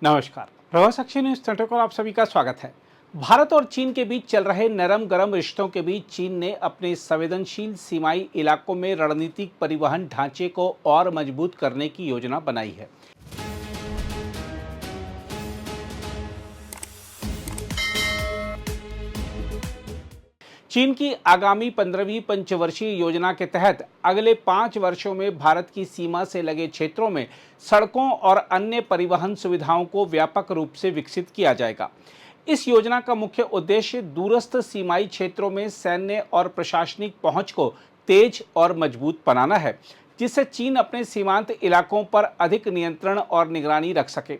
नमस्कार। प्रभाव साक्षी news centre पर आप सभी का स्वागत है। भारत और चीन के बीच चल रहे नरम गरम रिश्तों के बीच चीन ने अपने संवेदनशील सीमाई इलाकों में रणनीतिक परिवहन ढांचे को और मजबूत करने की योजना बनाई है। चीन की आगामी 15वीं पंचवर्षीय योजना के तहत अगले 5 वर्षों में भारत की सीमा से लगे क्षेत्रों में सड़कों और अन्य परिवहन सुविधाओं को व्यापक रूप से विकसित किया जाएगा। इस योजना का मुख्य उद्देश्य दूरस्थ सीमाई क्षेत्रों में सैन्य और प्रशासनिक पहुंच को तेज और मजबूत बनाना है, जिससे चीन अपने सीमांत इलाकों पर अधिक नियंत्रण और निगरानी रख सके।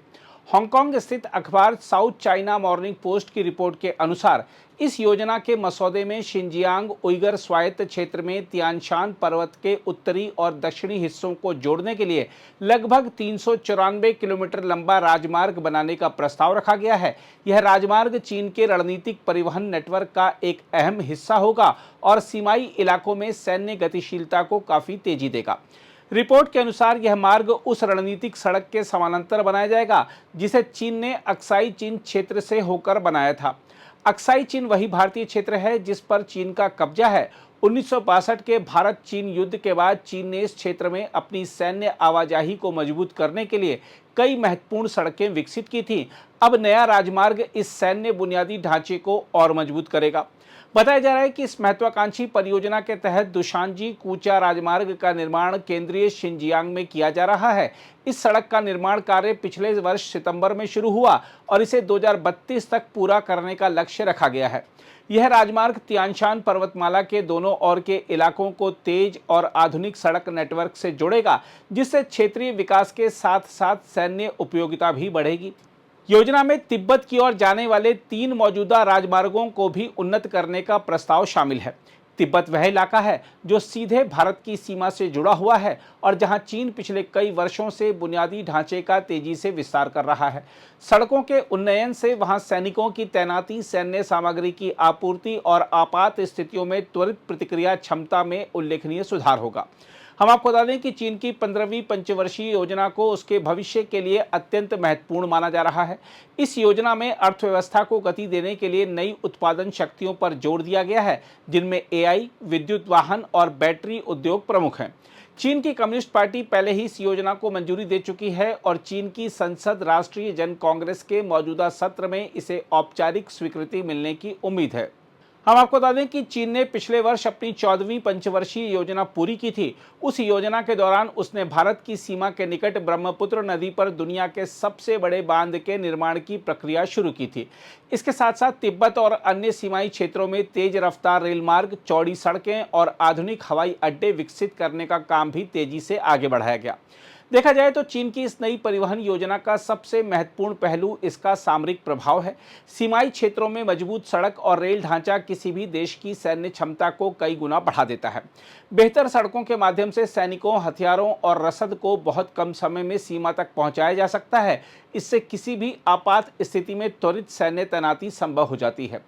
हांगकांग स्थित अखबार साउथ चाइना मॉर्निंग पोस्ट की रिपोर्ट के अनुसार इस योजना के मसौदे में शिनजियांग उइगर स्वायत्त क्षेत्र में तियानशान पर्वत के उत्तरी और दक्षिणी हिस्सों को जोड़ने के लिए लगभग 394 किलोमीटर लंबा राजमार्ग बनाने का प्रस्ताव रखा गया है। यह राजमार्ग चीन के रणनीतिक परिवहन नेटवर्क का एक अहम हिस्सा होगा और सीमाई इलाकों में सैन्य गतिशीलता को काफी तेजी देगा। रिपोर्ट के अनुसार यह मार्ग उस रणनीतिक सड़क के समानांतर बनाया जाएगा जिसे चीन ने अक्साई चीन क्षेत्र से होकर बनाया था। अक्साई चीन वही भारतीय क्षेत्र है जिस पर चीन का कब्जा है। 1962 के भारत चीन युद्ध के बाद चीन ने इस क्षेत्र में अपनी सैन्य आवाजाही को मजबूत करने के लिए कई महत्वपूर्ण सड़कें विकसित की थीं। अब नया राजमार्ग इस सैन्य बुनियादी ढांचे को और मजबूत करेगा। बताया जा रहा है कि इस महत्वाकांक्षी परियोजना के तहत दुशानजी कूचा राजमार्ग का निर्माण केंद्रीय शिनजियांग में किया जा रहा है। इस सड़क का निर्माण कार्य पिछले वर्ष सितंबर में शुरू हुआ और इसे 2032 तक पूरा करने का लक्ष्य रखा गया है। यह राजमार्ग तियानशान पर्वतमाला के दोनों ओर के इलाकों को तेज और आधुनिक सड़क नेटवर्क से जोड़ेगा, जिससे क्षेत्रीय विकास के साथ साथ सैन्य उपयोगिता भी बढ़ेगी। योजना में तिब्बत की ओर जाने वाले 3 मौजूदा राजमार्गों को भी उन्नत करने का प्रस्ताव शामिल है। तिब्बत वह इलाका है जो सीधे भारत की सीमा से जुड़ा हुआ है और जहां चीन पिछले कई वर्षों से बुनियादी ढांचे का तेजी से विस्तार कर रहा है। सड़कों के उन्नयन से वहां सैनिकों की तैनाती, सैन्य सामग्री की आपूर्ति और आपात स्थितियों में त्वरित प्रतिक्रिया क्षमता में उल्लेखनीय सुधार होगा। हम आपको बता दें कि चीन की 15वीं पंचवर्षीय योजना को उसके भविष्य के लिए अत्यंत महत्वपूर्ण माना जा रहा है। इस योजना में अर्थव्यवस्था को गति देने के लिए नई उत्पादन शक्तियों पर जोर दिया गया है, जिनमें एआई, विद्युत वाहन और बैटरी उद्योग प्रमुख हैं। चीन की कम्युनिस्ट पार्टी पहले ही इस योजना को मंजूरी दे चुकी है और चीन की संसद राष्ट्रीय जन कांग्रेस के मौजूदा सत्र में इसे औपचारिक स्वीकृति मिलने की उम्मीद है। हम आपको बता दें कि चीन ने पिछले वर्ष अपनी 14वीं पंचवर्षीय योजना पूरी की थी। उस योजना के दौरान उसने भारत की सीमा के निकट ब्रह्मपुत्र नदी पर दुनिया के सबसे बड़े बांध के निर्माण की प्रक्रिया शुरू की थी। इसके साथ साथ तिब्बत और अन्य सीमाई क्षेत्रों में तेज रफ्तार रेल मार्ग, चौड़ी सड़कें और आधुनिक हवाई अड्डे विकसित करने का काम भी तेजी से आगे बढ़ाया गया। देखा जाए तो चीन की इस नई परिवहन योजना का सबसे महत्वपूर्ण पहलू इसका सामरिक प्रभाव है। सीमाई क्षेत्रों में मजबूत सड़क और रेल ढांचा किसी भी देश की सैन्य क्षमता को कई गुना बढ़ा देता है। बेहतर सड़कों के माध्यम से सैनिकों, हथियारों और रसद को बहुत कम समय में सीमा तक पहुंचाया जा सकता है। इससे किसी भी आपात स्थिति में त्वरित सैन्य तैनाती संभव हो जाती है।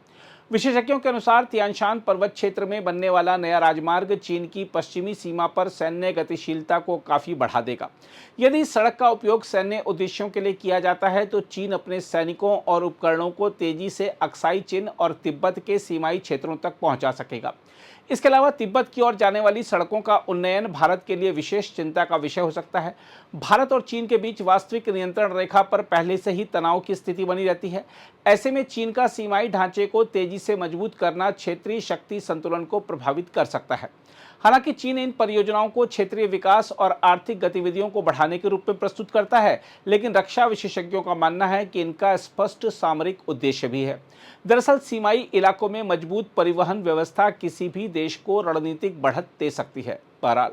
विशेषज्ञों के अनुसार तियानशान पर्वत क्षेत्र में बनने वाला नया राजमार्ग चीन की पश्चिमी सीमा पर सैन्य गतिशीलता को काफी बढ़ा देगा। यदि इस सड़क का उपयोग सैन्य उद्देश्यों के लिए किया जाता है तो चीन अपने सैनिकों और उपकरणों को तेजी से अक्साई चीन और तिब्बत के सीमाई क्षेत्रों तक पहुंचा सकेगा। इसके अलावा तिब्बत की ओर जाने वाली सड़कों का उन्नयन भारत के लिए विशेष चिंता का विषय हो सकता है। भारत और चीन के बीच वास्तविक नियंत्रण रेखा पर पहले से ही तनाव की स्थिति बनी रहती है। ऐसे में चीन का सीमाई ढांचे को तेजी से मजबूत करना क्षेत्रीय शक्ति संतुलन को प्रभावित कर सकता है। हालांकि चीन इन परियोजनाओं को क्षेत्रीय विकास और आर्थिक गतिविधियों को बढ़ाने के रूप में प्रस्तुत करता है, लेकिन रक्षा विशेषज्ञों का मानना है कि इनका स्पष्ट सामरिक उद्देश्य भी है। दरअसल सीमाई इलाकों में मजबूत परिवहन व्यवस्था किसी भी देश को रणनीतिक बढ़त दे सकती है। बहरहाल,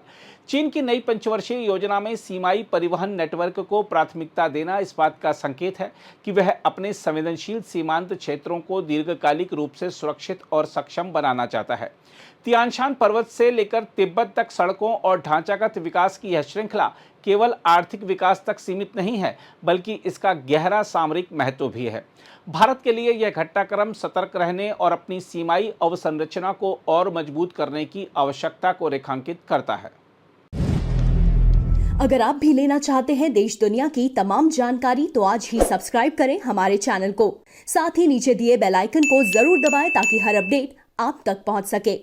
चीन की नई पंचवर्षीय योजना में सीमाई परिवहन नेटवर्क को प्राथमिकता देना इस बात का संकेत है कि वह अपने संवेदनशील सीमांत क्षेत्रों को दीर्घकालिक रूप से सुरक्षित और सक्षम बनाना चाहता है। तियानशान पर्वत से लेकर तिब्बत तक सड़कों और ढांचागत विकास की यह श्रृंखला केवल आर्थिक विकास तक सीमित नहीं है, बल्कि इसका गहरा सामरिक महत्व भी है। भारत के लिए यह घटनाक्रम सतर्क रहने और अपनी सीमाई अवसंरचना को और मजबूत करने की आवश्यकता को रेखांकित करता है। अगर आप भी लेना चाहते हैं देश दुनिया की तमाम जानकारी तो आज ही सब्सक्राइब करें हमारे चैनल को। साथ ही नीचे दिए बेल आइकन को जरूर दबाएं ताकि हर अपडेट आप तक पहुंच सके।